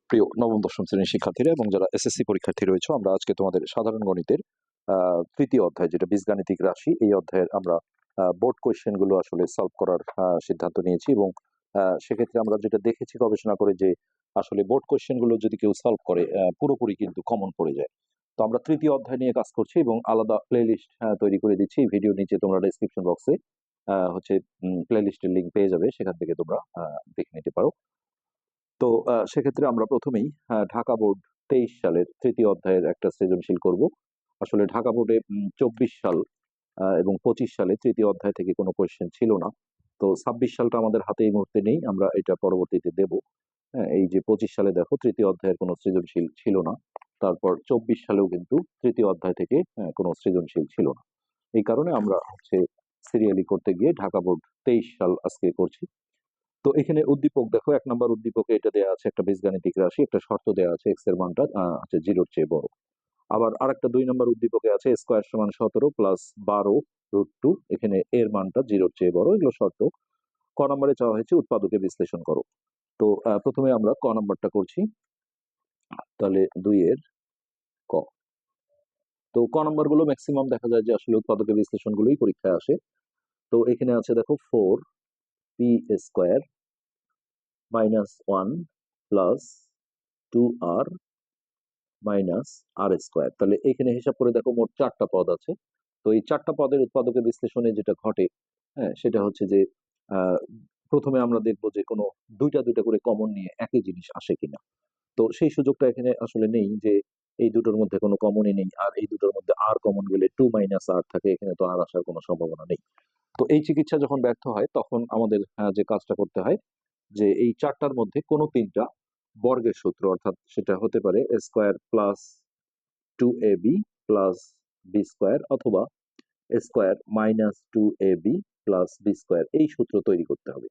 প্রিয় নবম দশম শ্রেণীর শিক্ষার্থীরা এবং যারা এসএসসি পরীক্ষার্থী রয়েছে, আমরা আজকে তোমাদের সাধারণ গণিতের তৃতীয় অধ্যায়, যেটা বীজগাণিতিক রাশি, এই অধ্যায়ের আমরা বোর্ড কোয়েশ্চেন গুলো আসলে সলভ করার সিদ্ধান্ত নিয়েছি। এবং সেক্ষেত্রে আমরা যেটা দেখেছি গবেষণা করে, যে আসলে বোর্ড কোয়েশ্চেন গুলো যদি কেউ সলভ করে পুরোপুরি কিন্তু কমন পড়ে যায়। তো আমরা তৃতীয় অধ্যায় নিয়ে কাজ করছি এবং আলাদা প্লে লিস্ট তৈরি করে দিচ্ছি। এই ভিডিও নিচে তোমরা ডেসক্রিপশন বক্সে হচ্ছে প্লে লিস্টের লিঙ্ক পেয়ে যাবে, সেখান থেকে তোমরা দেখে নিতে পারো। তো সেক্ষেত্রে আমরা প্রথমেই ঢাকা বোর্ড 23 সালের তৃতীয় অধ্যায়ের একটা সৃজনশীল করব। আসলে ঢাকা বোর্ডে 24 সাল এবং 25 সালে তৃতীয় অধ্যায় থেকে কোনো কোয়েশ্চেন ছিল না। তো 26 সালটা আমাদের হাতে এই মুহূর্তে নেই, আমরা এটা পরবর্তীতে দেব। হ্যাঁ, এই যে 25 সালে দেখো তৃতীয় অধ্যায়ের কোনো সৃজনশীল ছিল না, তারপর 24 সালেও কিন্তু তৃতীয় অধ্যায় থেকে কোনো সৃজনশীল ছিল না। এই কারণে আমরা হচ্ছে সিরিয়ালি করতে গিয়ে ঢাকা বোর্ড 23 সাল আজকে করছি। তো এখানে উদ্দীপক দেখো, 1 নম্বর উদ্দীপকে এটা দেওয়া আছে একটা বীজগাণিতিক রাশি, একটা শর্ত দেওয়া আছে এক্স এর মানটা হচ্ছে 0-র চেয়ে বড়। আবার আরেকটা 2 নম্বর উদ্দীপকে আছে স্কয়ার সমান 17 প্লাস 12 √2, এখানে এর মানটা 0-র চেয়ে বড়। এগুলো শর্ত। ক নম্বরে চাওয়া হয়েছে উৎপাদকে বিশ্লেষণ করো। তো প্রথমে আমরা ক নম্বরটা করছি, তাহলে 2 এর ক। তো ক নম্বর গুলো ম্যাক্সিমাম দেখা যায় যে আসলে উৎপাদকে বিশ্লেষণ গুলোই পরীক্ষায় আসে। তো এখানে আছে দেখো 4p² -1 প্লাস 2r -r²। তাহলে এখানে হিসাব করে দেখো মোট 4টা পদ আছে। তো এই 4টা পদের উৎপাদকের বিশ্লেষণে যেটা ঘটে, হ্যাঁ, সেটা হচ্ছে যে আহ, প্রথমে আমরা দেখবো যে কোনো দুইটা দুইটা করে কমন নিয়ে একই জিনিস আসে কিনা। তো সেই সুযোগটা এখানে আসলে নেই, যে এই দুটোর মধ্যে কোনো কমনই নেই, আর এই দুটোর মধ্যে আর কমন গেলে 2 - r থাকে, এখানে তো আর আসার কোনো সম্ভাবনা নেই। তো এই চিকিৎসা যখন ব্যর্থ হয়, তখন আমাদের যে কাজটা করতে হয়, যে এই 4টার মধ্যে কোনো 3টা বর্গের সূত্র, অর্থাৎ সেটা হতে পারে square plus 2ab plus b² অথবা স্কয়ার -2ab প্লাস b², এই সূত্র তৈরি করতে হবে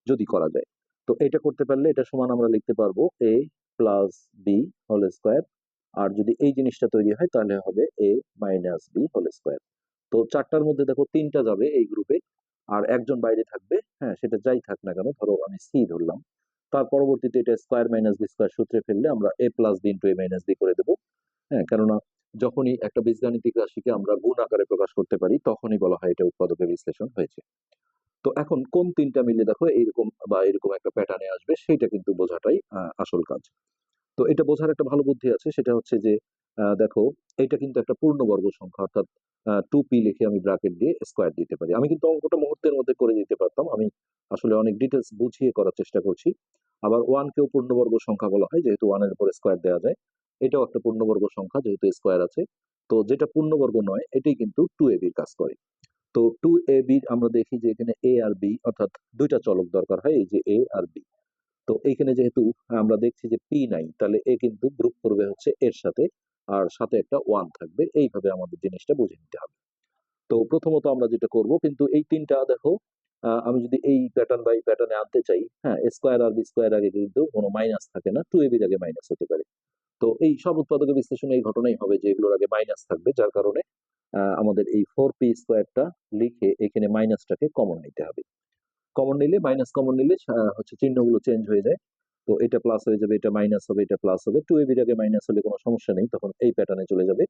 যদি করা যায়। তো এটা করতে পারলে এটা সমান আমরা লিখতে পারবো a plus B whole square. আর যদি এই জিনিসটা তৈরি হয় তাহলে হবে a minus B whole square. তো 4টার মধ্যে দেখো 3টা যাবে এই গ্রুপে, আর একজন বাইরে থাকবে। হ্যাঁ, সেটা যাই থাক না কেন, ধরো আমি সি ধরলাম। তার পরবর্তীতে এটা স্কয়ার মাইনাস বি² সূত্রে ফেললে আমরা a plus B into a minus B করে দেবো। হ্যাঁ, কেননা যখনই একটা বীজগাণিতিক রাশিকে আমরা গুণ আকারে প্রকাশ করতে পারি, তখনই বলা হয় এটা উৎপাদকের বিশ্লেষণ হয়েছে। তো এখন কোন 3টা মিলে দেখো এইরকম বা এরকম একটা প্যাটার্নে আসবে, সেটা কিন্তু বোঝাটাই আসল কাজ। তো এটা বোঝার একটা ভালো বুদ্ধি আছে, সেটা হচ্ছে যে দেখো এটা কিন্তু একটা পূর্ণবর্গ সংখ্যা, অর্থাৎ 2p লিখে আমি ব্র্যাকেট দিয়ে স্কয়ার দিতে পারি। আমি কিন্তু অঙ্কটা মুহূর্তের মধ্যে করে দিতে পারতাম, আমি আসলে অনেক ডিটেলস বুঝিয়ে করার চেষ্টা করছি। আবার 1 কেও পূর্ণবর্গ সংখ্যা বলা হয়, যেহেতু 1 এর উপর স্কয়ার দেওয়া যায়। এটাও একটা পূর্ণবর্গ সংখ্যা, যেহেতু স্কয়ার আছে। তো যেটা পূর্ণবর্গ নয়, এটাই কিন্তু 2ab এর কাজ করে। তো 2ab আমরা দেখি যে এখানে a আর b, অর্থাৎ দুইটা চলক দরকার হয়, এই যে a আর b। তো এইখানে যেহেতু আমরা দেখছি যে পি নাই, তাহলে এ কিন্তু গ্রুপ করবে হচ্ছে এর সাথে, আর সাথে একটা 1 থাকবে। এইভাবে আমাদের জিনিসটা বুঝে নিতে হবে। তো প্রথমত আমরা যেটা করব, কিন্তু এই 3টা দেখো, আমি যদি এই প্যাটার্ন বাই প্যাটার্নে আনতে চাই, হ্যাঁ, স্কয়ার আর বি² আগে কিন্তু কোনো মাইনাস থাকে না, 2ab এর আগে মাইনাস হতে পারে। তো এই সব উৎপাদকের বিশ্লেষণে এই ঘটনাই হবে যে এগুলোর আগে মাইনাস থাকবে, যার কারণে আমাদের এই 4p² লিখে এখানে মাইনাসটাকে কমন নিতে হবে। কমন নিলে, মাইনাস কমন নিলে হচ্ছে চিহ্নগুলো চেঞ্জ হয়ে যায়। তো এটা প্লাস হয়ে যাবে, এটা মাইনাস হবে, এটা প্লাস হবে। 2ab এর আগে মাইনাস হলে কোনো সমস্যা নেই, তখন এই প্যাটার্নে চলে যাবে।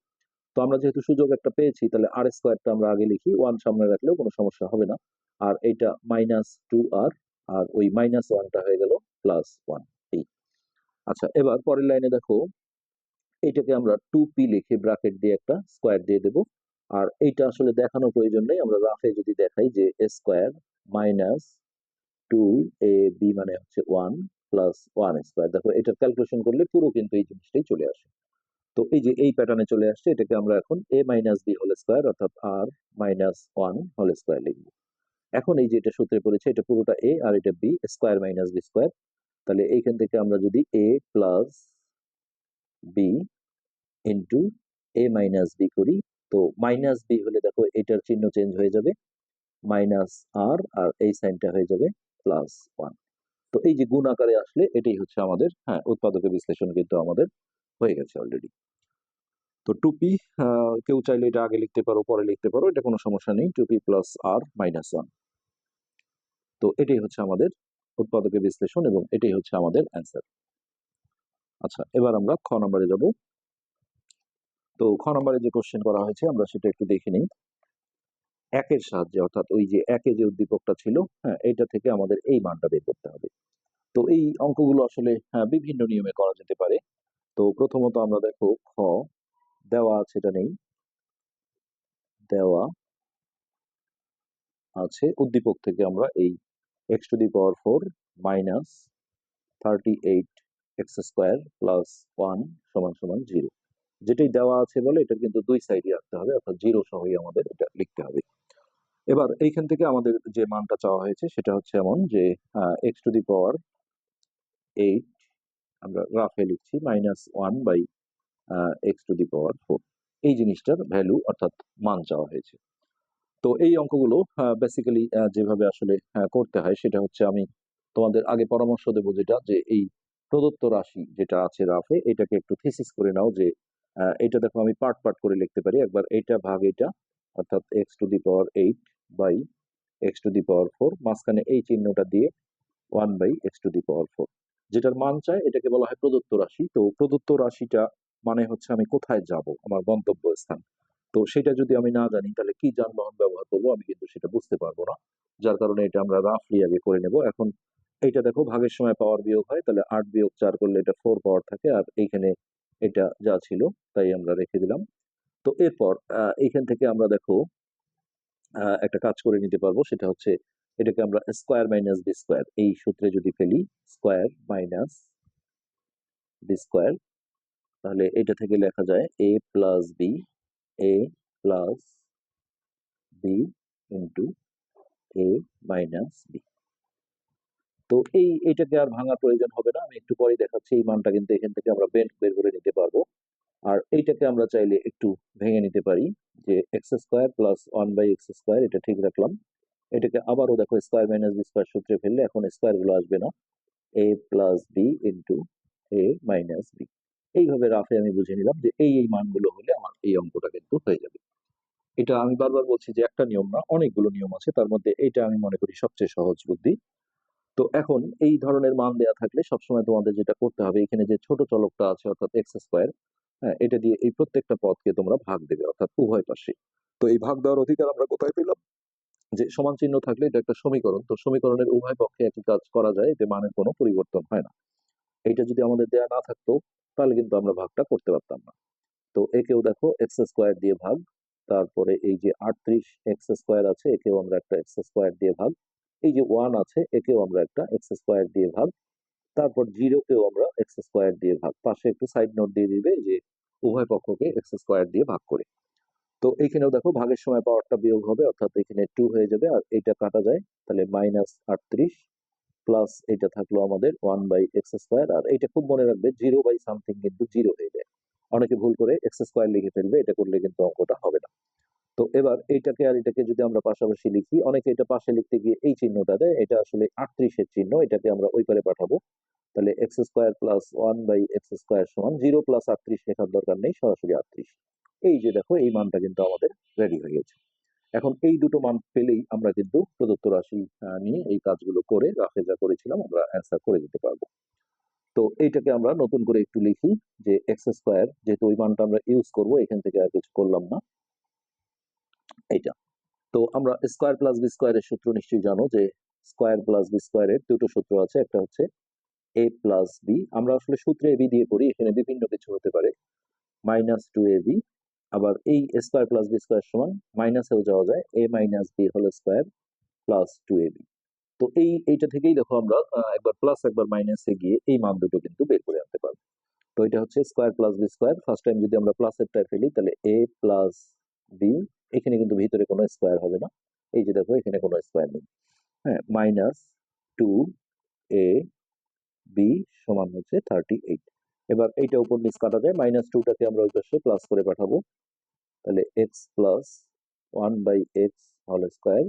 তো আমরা যেহেতু সুযোগ একটা পেয়েছি, তাহলে r² আমরা আগে লিখি, 1 সামনে রাখলেও কোনো সমস্যা হবে না। আর এইটা -2r, আর ওই -1টা হয়ে গেল +1। এই, আচ্ছা, এবার পরের লাইনে দেখো, এইটাকে আমরা 2p লিখে ব্র্যাকেট দিয়ে একটা স্কয়ার দিয়ে দেব। আর এইটা আসলে দেখানোর প্রয়োজন নেই, আমরা রাফে যদি দেখাই যে স্কয়ার মাইনাস 2ab মানে হচ্ছে 1 প্লাস 1²। দেখো এটার ক্যালকুলেশন করলে পুরো কিন্তু এই জিনিসটাই চলে আসে। তো এই যে এই প্যাটার্নে চলে আসছে, এটাকে আমরা এখন a minus B whole square, অর্থাৎ r-1 হোল স্কয়ার লিখবো। এখন এই যে এটা সূত্রে পড়েছে, এটা পুরোটা a আর এটা b, স্কয়ার মাইনাস বি²। তাহলে এইখান থেকে আমরা যদি a plus B into a minus B করি, তো মাইনাস বি হলে দেখো এটার চিহ্ন চেঞ্জ হয়ে যাবে, মাইনাস আর, আর এই সাইনটা হয়ে যাবে +1। তো এই যে গুণ আকারে আসলে এটাই হচ্ছে আমাদের, হ্যাঁ, উৎপাদকের বিশ্লেষণ কিন্তু আমাদের হয়ে গেছে অলরেডি। তো 2p, কেউ চাইলে এটা আগে লিখতে পারো, পরে লিখতে পারো, এটা কোনো সমস্যা নেই। 2p plus r minus 1। তো এটাই হচ্ছে আমাদের উৎপাদকের বিশ্লেষণ এবং এটাই হচ্ছে আমাদের অ্যান্সার। আচ্ছা, এবার আমরা খ নম্বরে যাব। তো খ নম্বরে যে কোশ্চেন করা হয়েছে আমরা সেটা একটু দেখে নিই। একের সাহায্যে, অর্থাৎ ওই যে একে যে উদ্দীপকটা ছিল, হ্যাঁ, এটা থেকে আমাদের এই মানটা বের করতে হবে। তো এই অঙ্কগুলো আসলে বিভিন্ন নিয়মে করা যেতে পারে। তো প্রথমত আমরা দেখো খ, দেওয়া আছে, এটা নেই, দেওয়া আছে উদ্দীপক থেকে আমরা এই x⁴ minus 38 x square plus 1 সমান সমান 0, যেটাই দেওয়া আছে বলে এটা কিন্তু দুই সাইডে রাখতে হবে, অর্থাৎ 0 সহই আমাদের এটা লিখতে হবে। এবার এইখান থেকে আমাদের যে মানটা চাওয়া হয়েছে সেটা হচ্ছে এমন যে x⁴ আমরা রাফে লিখছি -1/x⁴, এই জিনিসটার ভ্যালু অর্থাৎ মান চাওয়া হয়েছে। তো এই অঙ্কগুলো বেসিক্যালি যেভাবে আসলে করতে হয় সেটা হচ্ছে, আমি তোমাদের আগে পরামর্শ দেবো যেটা, যে এই প্রদত্ত রাশি যেটা আছে রাফে, এটাকে একটু থিসিস করে নাও, যে এটা দেখো আমি পার্ট পার্ট করে লিখতে পারি। একবার এটা ভাগ এটা, অর্থাৎ x⁴ মাঝখানে এই চিহ্নটা দিয়ে 1/x⁴, যেটার মান চায় এটাকে বলা হয় প্রদত্ত রাশি। তো প্রদত্ত রাশিটা মানে হচ্ছে আমি কোথায় যাব, আমার গন্তব্য স্থান। তো সেটা যদি আমি না জানি তাহলে কি যানবাহন ব্যবহার করবো আমি কিন্তু সেটা বুঝতে পারবো না, যার কারণে এটা আমরা রাফলি আগে করে নেব। এখন এইটা দেখো ভাগের সময় পাওয়ার বিয়োগ হয়, তাহলে 8 - 4 করলে এটা 4 পাওয়ার থাকে, আর এইখানে এটা যা ছিল তাই আমরা রেখে দিলাম। তো এরপর এইখান থেকে আমরা দেখো একটা কাজ করে নিতে পারবো, সেটা হচ্ছে এটাকে আমরা স্কোয়ার মাইনাস বি স্কোয়ার এই সূত্রে যদি ফেলি, স্কোয়ার মাইনাস বি স্কোয়ার, তাহলে এটা থেকে লেখা যায় a plus B, A plus B into A minus B. তো এটাকে আর ভাঙার প্রয়োজন হবে না, আমি একটু পরে দেখাচ্ছি। এই মানটা কিন্তু এখান থেকে আমরা বের করে নিতে পারবো। আর এইটাকে আমরা চাইলে একটু ভেঙে নিতে পারি, যে x² প্লাস 1/x², এটা ঠিক রাখলাম। এটাকে আবারও দেখো স্কোয়ার মাইনাস বি স্কোয়ার সূত্রে ফেললে এখন স্কোয়ার গুলো আসবে না, a plus B into A minus B. এইভাবে রাফে আমি বুঝে নিলাম যে এই মানগুলো হলে আমার এই অঙ্কটা কিন্তু হয়ে যাবে। এটা আমি বারবার বলছি যে একটা নিয়ম না, অনেকগুলো নিয়ম আছে, তার মধ্যে এটা আমি মনে করি সবচেয়ে সহজ বুদ্ধি। তো এখন এই ধরনের মান দেয়া থাকলে সবসময় তোমাদের যেটা করতে হবে, এখানে যে ছোট চলকটা আছে অর্থাৎ x², হ্যাঁ, এটা দিয়ে এই প্রত্যেকটা পদকে তোমরা ভাগ দেবে, অর্থাৎ উভয় পাশে। তো এই ভাগ দেওয়ার অধিকার আমরা কোথায় পেলাম, যে সমান চিহ্ন থাকলে এটা একটা সমীকরণ, তো সমীকরণের উভয় পক্ষে একই কাজ করা যায়, এতে মানের কোনো পরিবর্তন হয় না। এইটা যদি আমাদের দেয়া না থাকতো তাহলে কিন্তু আমরা ভাগটা করতে পারতাম না। তো একেও দেখো x² দিয়ে ভাগ, তারপরে এই যে 38 x² আছে একেও আমরা একটা x² দিয়ে ভাগ, এই যে 1 আছে একেও আমরা একটা x² দিয়ে ভাগ, তারপর 0 কেও আমরা x² দিয়ে ভাগ, পাশে একটু সাইড নোট দিয়ে দিবে যে উভয় পক্ষকে x² দিয়ে ভাগ করে। তো এইখানেও দেখো ভাগের সময় পাওয়ারটা বিয়োগ হবে, অর্থাৎ এখানে 2 হয়ে যাবে, আর এটা কাটা যায়, তাহলে -38 প্লাস এটা থাকলো আমাদের 1/x², আর এটা খুব মনে রাখবে 0/সামথিং কিন্তু 0 হয়ে যায়, অনেকে ভুল করে x² লিখে ফেলবে, এটা করলে কিন্তু অঙ্কটা হবে না। তো এবার এইটাকে আর এটাকে যদি আমরা পাশাপাশি লিখি, অনেকে এটা পাশে লিখতে গিয়ে এই চিহ্নটা দেয়, এটা আসলে 38-এর চিহ্ন, এটাকে আমরা ওই পারে পাঠাবো, তাহলে x² প্লাস 1/x² সমান 0 প্লাস 38 লেখার দরকার নেই, সরাসরি 38। এই যে দেখো এই মানটা কিন্তু আমাদের রেডি হয়ে গেছে। এখন এই দুটো মান পেলেই আমরা কিন্তু প্রদত্ত রাশি নিয়ে এই কাজগুলো করে রাফে যা করেছিলাম আমরা অ্যান্সার করে দিতে পারবো। তো এইটাকে আমরা নতুন করে একটু লিখি, যে x², যেহেতু ওই মানটা আমরা ইউজ করব, এখান থেকে আর কিছু করলাম না, এইটা। তো আমরা স্কোয়ার প্লাস বি স্কোয়ারের সূত্র নিশ্চয়ই জানো, যে স্কোয়ার প্লাস বি স্কোয়ারের দুটো সূত্র আছে, একটা হচ্ছে a প্লাস বি, আমরা আসলে সূত্রে এবি দিয়ে করি, এখানে বিভিন্ন কিছু হতে পারে, -2ab, আবার এই স্কোয়ার প্লাস বি স্কোয়ার সমান মাইনাসেও যাওয়া যায়, a minus B whole square plus 2ab। তো এইটা থেকেই দেখো আমরা একবার প্লাস একবার মাইনাসে গিয়ে এই মান দুটো কিন্তু বের করে আনতে পারবো। তো এটা হচ্ছে square plus B square, first time যদি আমরা প্লাসেরটা ফেলি তাহলে a প্লাস বি, এখানে কিন্তু ভিতরে কোনো স্কোয়ার হবে না, এই যে দেখো এখানে কোনো স্কোয়ার নেই, হ্যাঁ, -2a বি সমান হচ্ছে 38। এবার এইটা উপর নিচ কাটা যায়, -2টাকে আমরা ওই পাশে প্লাস করে পাঠাবো, তাহলে x plus 1/x whole square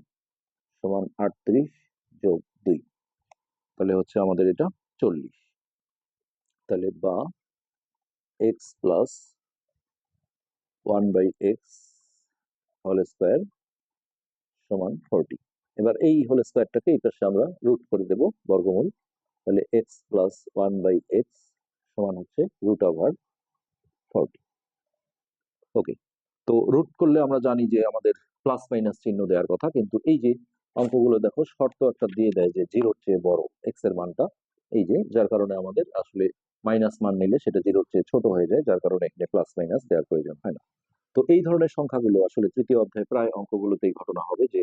সমান 38 যোগ 2, তাহলে হচ্ছে আমাদের এটা 40, তাহলে বা x plus 1/x whole square সমান 40। এবার এই হোল স্কোয়ারটাকে এই পাশে আমরা রুট করে দেব, বর্গমূল, তাহলে এক্স প্লাস 1/x সমান হচ্ছে √40। ওকে, তো রুট করলে আমরা জানি যে আমাদের প্লাস মাইনাস চিহ্ন দেওয়ার কথা, কিন্তু এই যে অঙ্কগুলো দেখো শর্ত একটা দিয়ে দেয় যে জিরোর চেয়ে বড় এক্স এর মানটা, এই যে যার কারণে আমাদের আসলে মাইনাস মান নিলে সেটা জিরোর চেয়ে ছোট হয়ে যায়, যার কারণে এখানে প্লাস মাইনাস দেওয়ার প্রয়োজন হয় না। তো এই ধরনের সংখ্যাগুলো আসলে তৃতীয় অধ্যায় প্রায় অঙ্কগুলোতেই ঘটনা হবে যে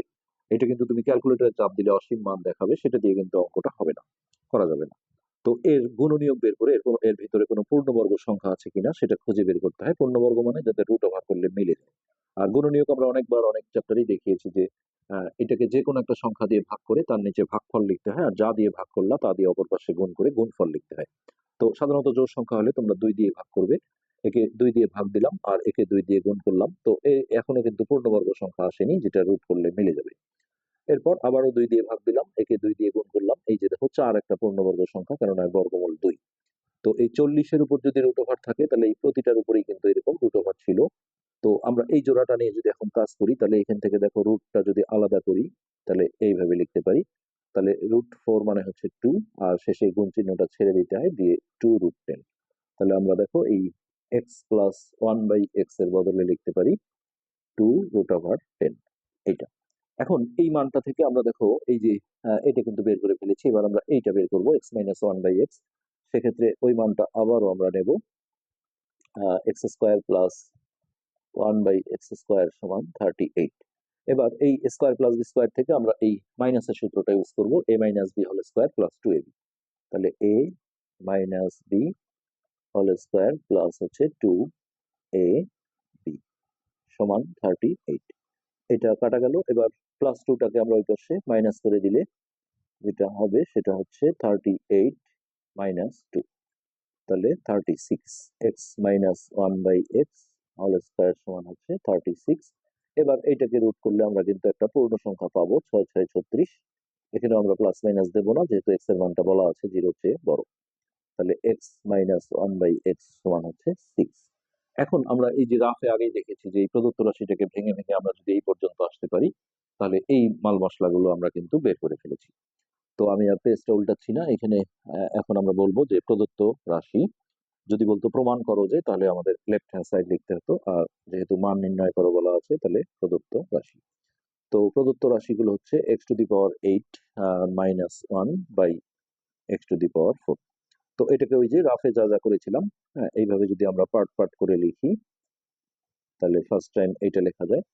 এটা কিন্তু তুমি ক্যালকুলেটরে চাপ দিলে অসীম মান দেখাবে, সেটা দিয়ে কিন্তু অঙ্কটা হবে না, করা যাবে না। তো এর গুণনীয়ক বের করে এর ভিতরে কোনো পূর্ণবর্গ সংখ্যা আছে কিনা সেটা খুঁজে বের করতে হয়। পূর্ণবর্গ মানে যাতে রুট ওভার করলে মিলে যায়। আর গুণনীয়ক আমরা অনেকবার অনেক চ্যাপ্টারেই দেখিয়েছি যে এটাকে যে কোনো একটা সংখ্যা দিয়ে ভাগ করে তার নিচে ভাগফল লিখতে হয়, আর যা দিয়ে ভাগ করলা তা দিয়ে অপর পাশে গুণ করে গুণফল লিখতে হয়। তো সাধারণত জোড় সংখ্যা হলে তোমরা 2 দিয়ে ভাগ করবে, একে 2 দিয়ে ভাগ দিলাম আর একে 2 দিয়ে গুণ করলাম, তো এখনো কিন্তু পূর্ণবর্গ সংখ্যা আসেনি যেটা রুট করলে মিলে যাবে। এরপর আবারও 2 দিয়ে ভাগ দিলাম, একে 2 দিয়ে গুণ করলাম, এই যে দেখো 4 একটা পূর্ণবর্গ সংখ্যা, কারণ এর বর্গমূল 2। তো এই 40-এর উপর যদি রুট ওভার থাকে তাহলে এই প্রতিটার উপরেই কিন্তু এরকম রুট ওভার ছিল। তো আমরা এই জোড়াটা নিয়ে যদি এখন কাজ করি তাহলে এখান থেকে দেখো রুটটা যদি আলাদা করি তাহলে এইভাবে লিখতে পারি, তাহলে √4 মানে হচ্ছে 2, আর শেষে এই গুণ চিহ্নটা ছেড়ে দিতে হয়, দিয়ে 2√10। তাহলে আমরা দেখো এই x প্লাস 1/x এর বদলে লিখতে পারি 2√10, এইটা। এখন এই মানটা থেকে আমরা দেখো এই যে এটা কিন্তু বের করে ফেলেছি, এবার আমরা এইটা বের করবো x মাইনাস 1/x। সেক্ষেত্রে ওই মানটা আবারও আমরা নেব x² প্লাস 1/x² সমান 38। এবার এই স্কোয়ার প্লাস বি স্কোয়ার থেকে আমরা এই মাইনাসের সূত্রটা ইউজ করবো, a minus B whole square plus 2ab। তাহলে a minus B whole square plus হচ্ছে 2ab সমান 38। এটা কাটা গেল। এবার প্লাস 2টাকে আমরা ওই পাশে মাইনাস করে দিলে যেটা হবে সেটা হচ্ছে 38 মাইনাস 2, তাহলে 36। X minus 1/x whole square সমান হচ্ছে 36। এবার এইটাকে রুট করলে আমরা কিন্তু একটা পূর্ণ সংখ্যা পাবো, 6×6 = 36। এখানে আমরা প্লাস মাইনাস দেবো না, যেহেতু এক্স এর মানটা বলা আছে জিরোর চেয়ে বড়। তাহলে এক্স মাইনাস 1/x সমান হচ্ছে 6। এখন আমরা এই যে রাফে আগেই দেখেছি যে এই প্রদত্ত রাশিটাকে ভেঙে ভেঙে আমরা যদি এই পর্যন্ত আসতে পারি তাহলে এই মাল মশলাগুলো আমরা কিন্তু বের করে ফেলেছি। তো আমি আর পেজটা উল্টাচ্ছি না, এখানে এখন আমরা বলবো যে প্রদত্ত রাশি, যদি বলতো প্রমাণ করো যে তাহলে আমাদের লেফট হ্যান্ড সাইড লিখতে হতো, আর যেহেতু মান নির্ণয় করো বলা আছে তাহলে প্রদত্ত রাশি। তো প্রদত্ত রাশিগুলো হচ্ছে x⁸ মাইনাস 1/x⁴। তো এটাকে ওই যে রাফে যা যা করেছিলাম, হ্যাঁ এইভাবে যদি আমরা পার্ট পার্ট করে লিখি তাহলে ফার্স্ট টাইম এইটা লেখা যায়,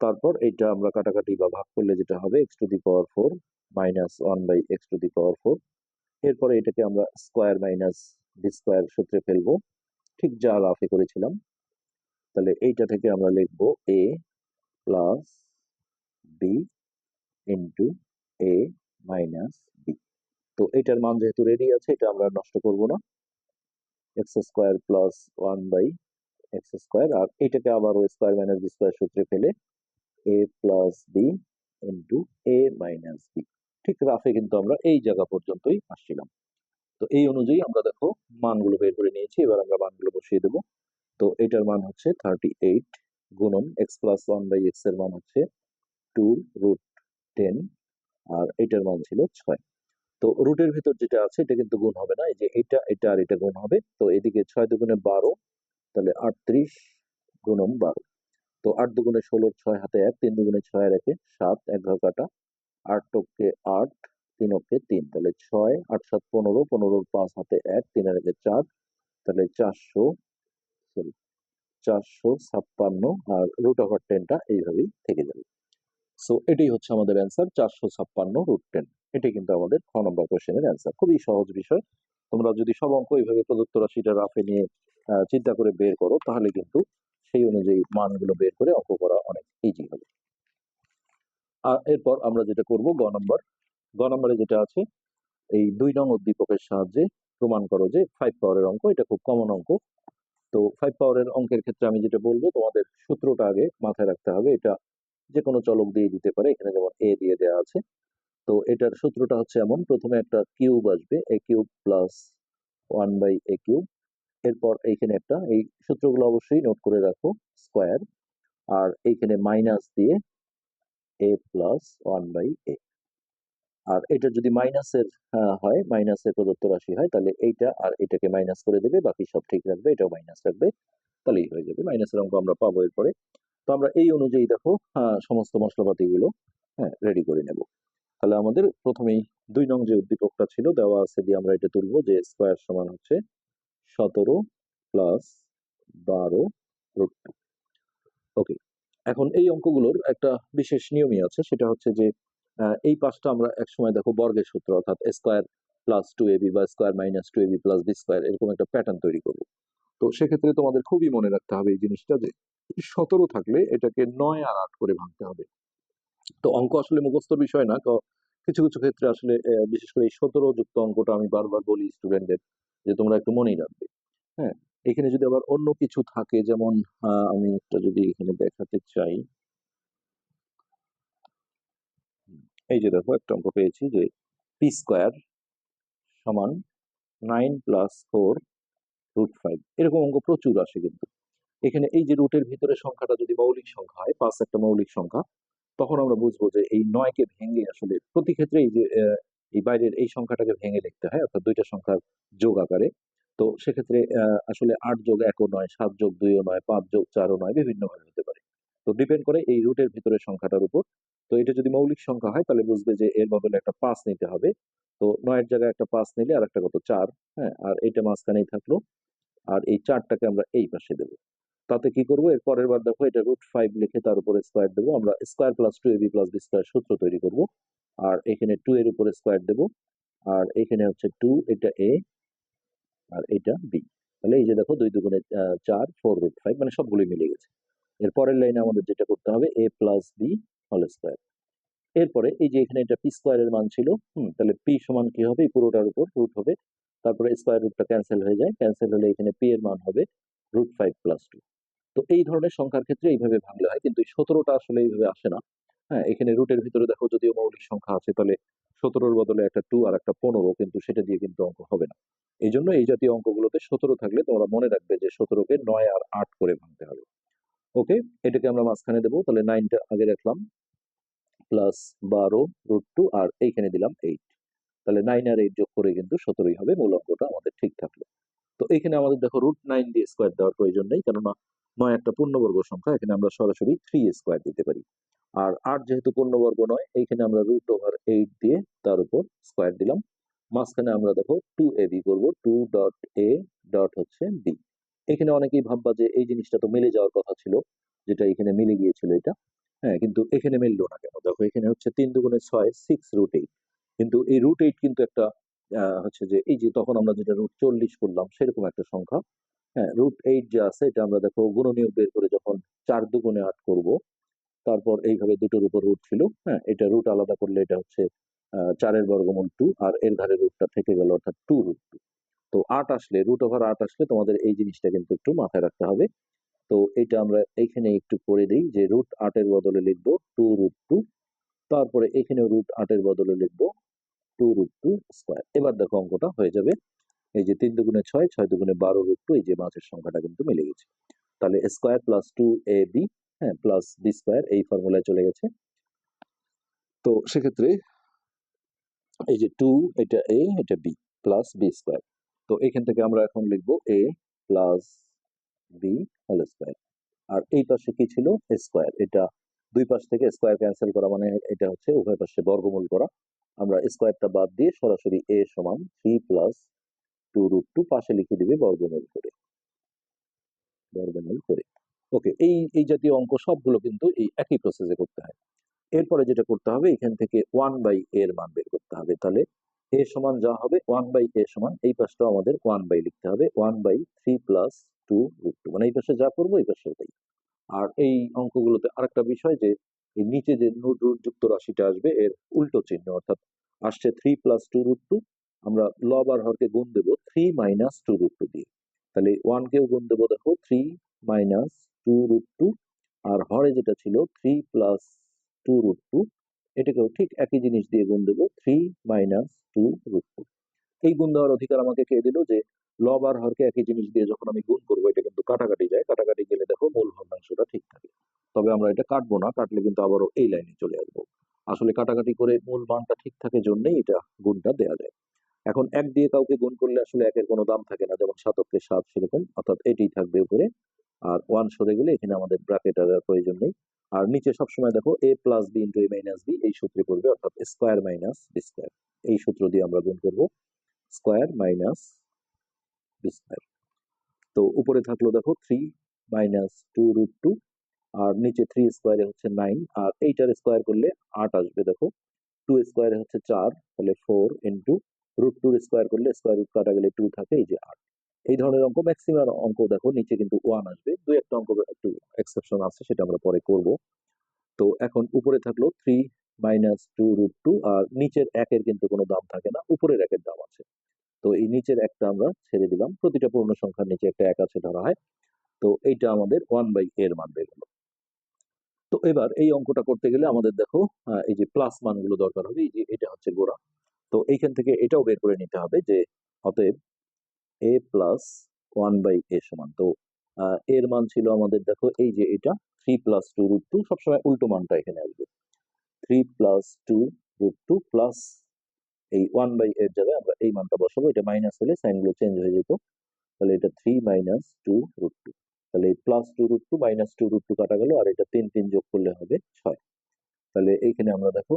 তারপর এইটা আমরা কাটাকাটি বা ভাগ করলে যেটা হবে x⁴ মাইনাস 1/x⁴। এরপরে এটাকে আমরা স্কোয়ার মাইনাস বি স্কোয়ার সূত্রে ফেলবো, ঠিক যা রাফে করেছিলাম। তাহলে এইটা থেকে আমরা লিখবো a plus B into a minus B. তো এটার মান যেহেতু রেডি আছে এটা আমরা নষ্ট করব না, x² প্লাস 1/x², আর এটাকে আবার স্কোয়ার মাইনাস বি স্কোয়ার সূত্রে ফেলে a plus B into a minus B. ঠিক রাফে কিন্তু আমরা এই জায়গা পর্যন্তই আসছিলাম। তো এই অনুযায়ী আমরা দেখো মানগুলো বের করে নিয়েছি, এবার আমরা মানগুলো বসিয়ে দেবো। তো এটার মান হচ্ছে 38 গুণন x প্লাস 1/x এর মান হচ্ছে 2√10, আর এটার মান ছিল 6। তো রুটের ভিতর যেটা আছে এটা কিন্তু গুণ হবে না, এই যে এটা এটা আর এটা গুণ হবে। তো এদিকে 6×2 = 12, তাহলে 38 গুণন 12। তো 8×2 = 16, 6 হাতে 1, 3×2 = 6 আর 1 7, 1 ঘর কাটা, 8 × 8, 3 × 3, তাহলে 6, 8 × 7 = 15, 15 5 হাতে 1, 3 আর 1 4, তাহলে 456, আর √10টা এইভাবেই থেকে যাবে। সো এটাই হচ্ছে আমাদের অ্যান্সার, 456 √10। এটাই কিন্তু আমাদের খ নম্বর কোশ্চেনের অ্যান্সার। খুবই সহজ বিষয়। তোমরা যদি সব অঙ্ক এইভাবে প্রদত্ত রাশিটা রাফে নিয়ে চিন্তা করে বের করো তাহলে কিন্তু সেই অনুযায়ী মানগুলো বের করে অঙ্ক করা অনেক ইজি হবে। আর এরপর আমরা যেটা করব গ নম্বরে যেটা আছে এই 2 নং উদ্দীপকের সাহায্যে প্রমাণ করো যে 5 পাওয়ারের অঙ্ক। এটা খুব কমন অঙ্ক। তো 5 পাওয়ারের অঙ্কের ক্ষেত্রে আমি যেটা বলবো তোমাদের সূত্রটা আগে মাথায় রাখতে হবে। এটা যে কোনো চলক দিয়ে দিতে পারে, এখানে যেমন a দিয়ে দেওয়া আছে। তো এটার সূত্রটা হচ্ছে এমন, প্রথমে একটা কিউব আসবে a³ প্লাস 1/a³, এরপর এইখানে একটা, এই সূত্রগুলো অবশ্যই নোট করে রাখো, স্কোয়ার, আর এইখানে মাইনাস দিয়ে a প্লাস 1/a। আর এটা যদি মাইনাসের হয়, মাইনাসের প্রদত্ত রাশি হয়, তাহলে এইটা আর এটাকে মাইনাস করে দেবে, বাকি সব ঠিক রাখবে, এটাও মাইনাস রাখবে, তাহলেই হয়ে যাবে। মাইনাসের অঙ্ক আমরা পাবো এরপরে। তো আমরা এই অনুযায়ী দেখো সমস্ত মশলাপাতি গুলো রেডি করে নেব। তাহলে আমাদের প্রথমেই 2 নং যে উদ্দীপকটা ছিল দেওয়া আছে দিয়ে আমরা এটা তুলবো, যে স্কোয়ার সমান হচ্ছে 17 প্লাস 12 রুট 2। ওকে, এখন এই অঙ্কগুলোর একটা বিশেষ নিয়মই আছে, সেটা হচ্ছে যে এই পাশটা আমরা একসময় দেখো বর্গের সূত্র, অর্থাৎ স্কোয়ার প্লাস 2ab বা square minus 2ab plus B square, এরকম একটা প্যাটার্ন তৈরি করবো। তো সেক্ষেত্রে তোমাদের খুবই মনে রাখতে হবে এই জিনিসটা, যে 17 থাকলে এটাকে 9 আর 8 করে ভাঙতে হবে। তো অঙ্ক আসলে মুখস্থর বিষয় না, তো কিছু কিছু ক্ষেত্রে আসলে বিশেষ করে এই 17 যুক্ত অঙ্কটা আমি বারবার বলি স্টুডেন্টদের যে তোমরা একটু মনেই রাখবে। হ্যাঁ, এখানে যদি আবার অন্য কিছু থাকে, যেমন আমি একটা যদি এখানে দেখাতে চাই, এই যে দেখো একটা অঙ্ক পেয়েছি যে পি স্কোয়ার সমান 9+4 √5, এরকম অঙ্ক প্রচুর আসে। কিন্তু এখানে এই যে রুটের ভিতরে সংখ্যাটা যদি মৌলিক সংখ্যা হয়, 5 একটা মৌলিক সংখ্যা, তখন আমরা বুঝবো যে এই 9কে ভেঙে আসলে প্রতি ক্ষেত্রে এই যে এই বাইরের এই সংখ্যাটাকে ভেঙে লিখতে হয়, অর্থাৎ দুইটা সংখ্যার যোগ আকারে। তো সেক্ষেত্রে আসলে 8+1 নয়, 7+2 নয়, 5+4 নয়, বিভিন্ন ভাবে হতে পারে। তো ডিপেন্ড করে এই রুটের ভিতরে সংখ্যাটার উপর। তো এটা যদি মৌলিক সংখ্যা হয় তাহলে বুঝবে যে এর বদলে একটা 5 নিতে হবে। তো 9-এর জায়গায় একটা 5 নিলে আর একটা কত 4, হ্যাঁ, আর এটা মাঝখানেই থাকলো, আর এই 4টাকে আমরা এই পাশে দেবো। তাতে কি করবো, এর পরের বার দেখো এটা √5 লিখে তার উপরে স্কোয়ার দেবো, আমরা square plus 2ab plus B square সূত্র তৈরি করব। আর এখানে 2 এর উপরে স্কোয়ার দেবো, আর এখানে হচ্ছে 2, এটা a আর এটা b। তাহলে এই যে দেখো 2 দুগুণে 4, 4 √5, মানে সবগুলোই মিলে গেছে। এর পরের লাইনে আমাদের যেটা করতে হবে a plus B whole square. এরপরে এই যে এখানে এটা পি স্কোয়ারের মান ছিল, তাহলে পি সমান কি হবে, এই পুরোটার উপর রুট হবে, তারপরে স্কোয়ার রুটটা ক্যান্সেল হয়ে যায়, ক্যান্সেল হলে এখানে পি এর মান হবে √5+2। তো এই ধরনের সংখ্যার ক্ষেত্রে এইভাবে ভাঙলে হয়, কিন্তু এই 17টা আসলে এইভাবে আসে না। হ্যাঁ, এখানে রুটের ভিতরে দেখো যদিও মৌলিক সংখ্যা আছে, তাহলে 17-র বদলে একটা 2 আর একটা 15, কিন্তু সেটা দিয়ে কিন্তু অঙ্ক হবে না। এই জন্য এই জাতীয় অঙ্কগুলোতে 17 থাকলে তোমরা মনে রাখবে যে 17কে 9 আর 8 করে ভাঙতে হবে। ওকে, এটাকে আমরা মাঝখানে দেবো, তাহলে 9টা আগে রাখলাম, প্লাস 12 √2, আর এইখানে দিলাম 8। তাহলে 9 আর 8 যোগ করে কিন্তু 17ই হবে, মূল অঙ্কটা আমাদের ঠিক থাকলো। তো এখানে আমাদের দেখো √9 দিয়ে স্কোয়ার দেওয়ার প্রয়োজন নেই, কেননা 9 একটা পূর্ণবর্গ সংখ্যা, এখানে আমরা সরাসরি 3 স্কোয়ার দিতে পারি। আর 8 যেহেতু পূর্ণবর্গ নয়, এইখানে আমরা √8 দিয়ে তার উপর স্কোয়ার দিলাম। মাঝখানে আমরা দেখো 2ab করবো, 2.a ডট হচ্ছে b। এখানে অনেকেই ভাববা যে এই জিনিসটা তো মিলে যাওয়ার কথা ছিল, যেটা এখানে মিলে গিয়েছিল এটা। হ্যাঁ, কিন্তু এখানে মিললো না কেন, দেখো এখানে হচ্ছে 3 দুগুণে 6, 6 √8, কিন্তু এই √8 কিন্তু একটা হচ্ছে যে এই যে তখন আমরা যেটা √40 করলাম সেরকম একটা সংখ্যা। হ্যাঁ, √8 যে আছে এটা আমরা দেখো গুণনীয়ক বের করে যখন 4 দুগুণে 8 করব, তারপর এইভাবে দুটোর উপর রুট ছিল, হ্যাঁ, এটা রুট আলাদা করলে এটা হচ্ছে 4-এর বর্গমূল 2, আর এর ধারে রুটটা থেকে গেল, অর্থাৎ 2√2। তো 8 আসলে, √8 আসলে তোমাদের এই জিনিসটা কিন্তু একটু মাথায় রাখতে হবে। তো এটা আমরা এখানে একটু করে দিই, যে √8-এর বদলে লিখবো 2√2, তারপরে এখানেও √8-এর বদলে লিখবো 2√2 স্কোয়ার। এবার দেখো অঙ্কটা হয়ে যাবে, এই যে 3 দুগুণে 6, 6 দুগুণে 12 √2, এই যে মাঝের সংখ্যাটা কিন্তু মিলে গেছে। তাহলে স্কোয়ার প্লাস 2ab, হ্যাঁ, প্লাস বি স্কোয়ার, এই ফর্মুলায় চলে গেছে। তো সেক্ষেত্রে এই যে 2, এটা a, এটা b, প্লাস বি স্কোয়ার। তো এখান থেকে আমরা এখন লিখবো a plus B whole square. আর এই পাশে কি ছিল, স্কোয়ার, এটা দুই পাশ থেকে স্কোয়ার ক্যান্সেল করা, মানে এটা হচ্ছে উভয় পাশে বর্গমূল করা। আমরা স্কোয়ারটা বাদ দিয়ে সরাসরি a সমান 3+2√2 পাশে লিখে দিবে বর্গমূল করে, বর্গমূল করে। ওকে, এই এই জাতীয় অঙ্ক সবগুলো কিন্তু এই একই প্রসেসে করতে হয়। এরপরে যেটা করতে হবে, এখান থেকে 1/a এর মান বের করতে হবে। তাহলে a সমান যা হবে, 1/a সমান, এই পাশটা আমাদের 1/, লিখতে হবে 1/3+2√2, মানে এই পাশে যা করবো এই পাশে তাই। আর এই অঙ্কগুলোতে আরেকটা বিষয়, যে এই নিচে যে রুট যুক্ত রাশিটা আসবে এর উল্টো চিহ্ন, অর্থাৎ আসছে 3+2√2, আমরা লব আর হরকে গুণ দেবো 3-2√2 দিয়ে। তাহলে 1 কেও গুণ দেবো দেখো 3-2√2, আর হরে যেটা ছিল 3+2√2, এটাকেও ঠিক একই জিনিস দিয়ে গুণ দেবো 3-2√2। এই গুণ দেওয়ার অধিকার আমাকে কে দিল, যে লব আর হরকে একই জিনিস দিয়ে যখন আমি গুণ করবো এটা কিন্তু কাটাকাটি যায়, কাটাকাটি গেলে দেখো মূল ভগ্নাংশটা ঠিক থাকে। তবে আমরা এটা কাটবো না, কাটলে কিন্তু আবারও এই লাইনে চলে আসবো। আসলে কাটাকাটি করে মূল মানটা ঠিক থাকে জন্যই এটা গুণটা দেয়া যায়। এখন 1 দিয়ে কাউকে গুণ করলে আসলে 1 এর কোনো দাম থাকে না। যেমন 7 অক্ষে 7 সেরকম। অর্থাৎ এটিই থাকবে উপরে। আর 1 সরে গেলে এখানে আমাদের ব্র্যাকেট আর প্রয়োজন নেই। আর নিচে সবসময় দেখো a plus b into a minus b এই সূত্রে করবে, অর্থাৎ স্কয়ার মাইনাস বি স্কয়ার। এই সূত্র দিয়ে আমরা গুণ করব স্কয়ার মাইনাস বি স্কয়ার। তো উপরে থাকলো দেখো 3 মাইনাস 2 রুট 2, আর নিচে 3 স্কয়ারে হচ্ছে 9, আর এইটার স্কয়ার করলে 8 আসবে দেখো। 2 স্কয়ারে হচ্ছে 4, তাহলে 4 ইন্টু রুট 2 স্কয়ার করলে স্কয়ার রুট কাটা গেলে 2 থাকে, এই যে 8। এই ধরনের অঙ্ক ম্যাক্সিমাম অঙ্ক দেখো নিচে কিন্তু 1 আসবে, দুই একটা অঙ্ক একটু এক্সেপশন আছে, সেটা আমরা পরে করব। তো এখন উপরে থাকলো 3 মাইনাস 2 রুট 2, আর নিচের একের কিন্তু কোনো দাম থাকে না, উপরের একের দাম আছে। তো এই নিচের একটা আমরা ছেড়ে দিলাম, প্রতিটা পূর্ণ সংখ্যার নিচে একটা এক আছে ধরা হয়। তো এইটা আমাদের 1 বাই এর মান বের হলো। তো এবার এই অঙ্কটা করতে গেলে আমাদের দেখো এই যে প্লাস মানগুলো দরকার হবে, এই যে এটা হচ্ছে গোড়া। তো এইখান থেকে এটাও বের করে নিতে হবে যে অতএব এ প্লাস 1/a সমান। তো এর মান ছিল আমাদের দেখো এই যে এটা 3 প্লাস 2 রুট 2, সবসময় উল্টো মানটা এখানে আসবে। 3 প্লাস 2 রুট 2 প্লাস এই 1/a এর জায়গায় আমরা এই মানটা বসাবো, এটা মাইনাস হলে সাইনগুলো চেঞ্জ হয়ে যেত। তাহলে এটা 3 মাইনাস 2 রুট 2, তাহলে এই প্লাস 2 রুট 2 মাইনাস 2 রুট 2 কাটা গেল, আর এটা 3 3 যোগ করলে হবে 6। তাহলে এইখানে আমরা দেখো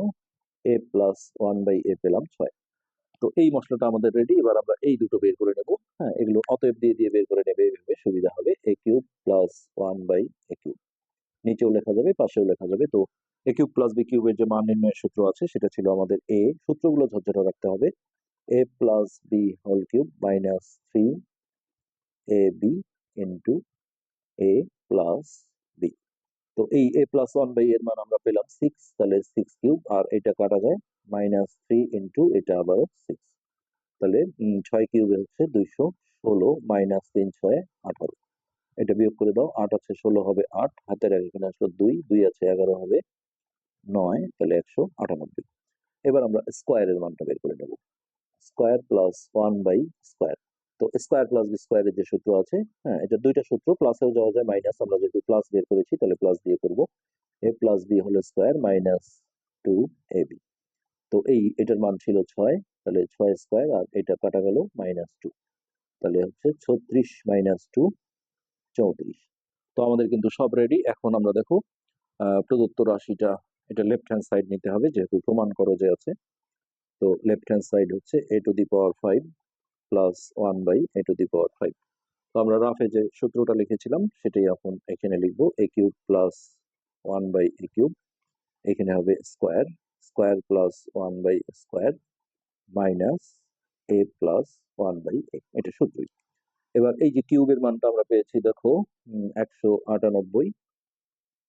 a প্লাস 1/a পেলাম 6। তো এই মশলাটা আমাদের রেডি। এবার আমরা এই দুটো বের করে নেব। হ্যাঁ, এগুলো অতএব দিয়ে দিয়ে বের করে নেবে, এইভাবে সুবিধা হবে। a cube plus 1/a cube, নিচেও লেখা যাবে পাশেও লেখা যাবে। তো a কিউব প্লাস b কিউবের যে মান নির্ণয়ের সূত্র আছে সেটা ছিল আমাদের a, সূত্রগুলো ঝরঝরা রাখতে হবে। a plus b whole cube minus 3ab into a plus b। তো এই a প্লাস 1/a এর মান আমরা পেলাম 6, তাহলে 6 কিউব, আর এটা কাটা যায় মাইনাস 3 ইন্টু এটা আবার 6, তাহলে 6 কিউবে হচ্ছে 216, মাইনাস 3 6 18। এটা বিয়োগ করে দাও, 8 আছে 16 হবে 8, হাতের আগে এখানে আসলো 2, 2 আছে 11 হবে 9, তাহলে 198। এবার আমরা স্কোয়ারের মানটা বের করে নেব। স্কোয়ার প্লাস 1/স্কোয়ার। তো স্কোয়ার প্লাস বি স্কোয়ারের যে সূত্র আছে, হ্যাঁ এটা দুইটা সূত্র, প্লাসেও যাওয়া যায় মাইনাস, আমরা যেহেতু প্লাস বের করেছি তাহলে প্লাস দিয়ে করব। a plus B whole square minus 2ab। তো এটার মান ছিল 6, তাহলে 6 স্কোয়ার, আর এটা কাটা গেল মাইনাস 2, তাহলে হচ্ছে 36 মাইনাস 2 34। তো আমাদের কিন্তু সব রেডি। এখন আমরা দেখো প্রদত্ত রাশিটা, এটা লেফট হ্যান্ড সাইড নিতে হবে যেহেতু প্রমাণ করো যে আছে। তো লেফট হ্যান্ড সাইড হচ্ছে a to the power 5 plus 1/a to the power 5। তো আমরা রাফে যে সূত্রটা লিখেছিলাম সেটাই এখন এখানে লিখবো, a cube plus 1/a cube, এখানে হবে square, square plus 1/a square minus a plus 1/a, এটা সূত্রই। এবার এই যে কিউবের মানটা আমরা পেয়েছি দেখো 198,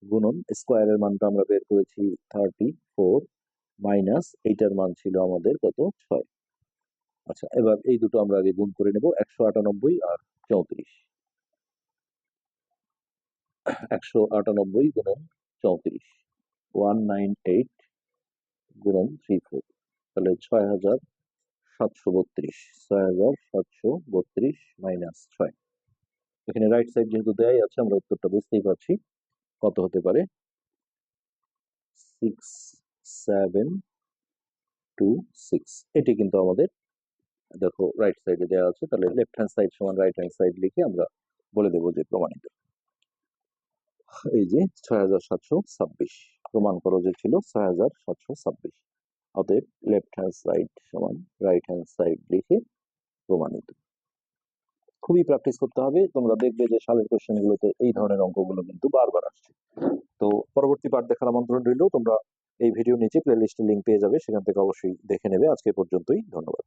গুণন স্কোয়ারের মানটা আমরা বের করেছি 34, মাইনাস এইটার মান ছিল আমাদের কত 6। আচ্ছা, এবার এই দুটো আমরা আগে গুণ করে নেব, 198 আর 34। 198 গুণন 34, 198 গুণন 34, তাহলে 6732, 6732 মাইনাস 6। এখানে রাইট সাইড যেহেতু দেয়াই আছে আমরা উত্তরটা বুঝতেই পারছি কত হতে পারে, 6726। এটি কিন্তু আমাদের দেখো রাইট সাইডে দেওয়া আছে, তাহলে লেফট হ্যান্ড সাইড সমান রাইট হ্যান্ড সাইড লিখে আমরা বলে দেবো যে প্রমাণিত। এই যে 6726 প্রমাণ করো যে ছিল 6726, অতএব লেফট হ্যান্ড সাইড সমান রাইট হ্যান্ড সাইড লিখে প্রমাণিত। খুবই প্র্যাকটিস করতে হবে, তোমরা দেখবে যে সালের কোশ্চেন গুলোতে এই ধরনের অঙ্কগুলো কিন্তু বারবার আসছে। তো পরবর্তী পার্ট দেখার আমন্ত্রণ রইল। তোমরা এই ভিডিও নিচে প্লে লিস্টের লিঙ্ক পেয়ে যাবে, সেখান থেকে অবশ্যই দেখে নেবে। আজকে পর্যন্তই, ধন্যবাদ।